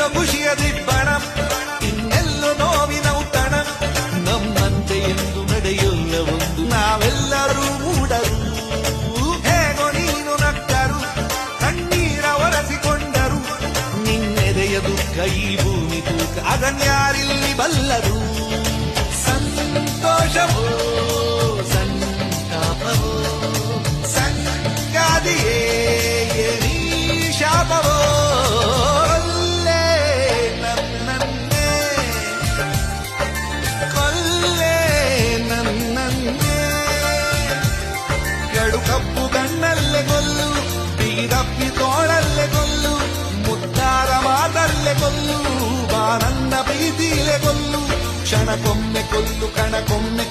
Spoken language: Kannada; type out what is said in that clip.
ಎಲ್ಲೋ ಖುಷಿಯ ದಿಬ್ಬಣ, ಇನ್ನೆಲ್ಲೋ ನೋವಿನ ಔತಣ. ನಮ್ಮಂತೆ ಎಂದು ನಡೆಯಲ್ಲ ಒಂದು, ನಾವೆಲ್ಲರೂ ಮೂಡರು. ಹೇಗೋ ನೀನು ನಕ್ಕರು, ಕಣ್ಣೀರ ಒರೆಸಿಕೊಂಡರು. ನಿನ್ನೆದೆಯ ದುಃಖ ಈ ಭೂಮಿ ತೂಕ, ಅದನ್ಯಾರಿಲ್ಲಿ ಬಲ್ಲರು. ಸಂತೋಷವೋ ಸಂತಾಪವೋ ಸಂಗಾದಿಯೇ ನೀ ಶಾಪವೋ, ಕೊಲ್ಲೆ ನನ್ನನ್ನೇ ಕೊಲ್ಲೆ ನನ್ನನ್ನೇ. ಕಡು ಕಪ್ಪು ಕಣ್ಣಲ್ಲೇ ಕೊಲ್ಲು, ಬೀರಪ್ಪಿ ತೋಳಲ್ಲೇ ಕೊಲ್ಲು, ಮುದ್ದಾರ ಮಾತಲ್ಲೇ ಕೊಲ್ಲು, ಬಾ ನನ್ನ ಪ್ರೀತಿಲೇ ಕೊಲ್ಲು. ಕ್ಷಣಕ್ಕೊಮ್ಮೆ ಕೊಲ್ಲು, ಕಣಕ್ಕೊಮ್ಮೆ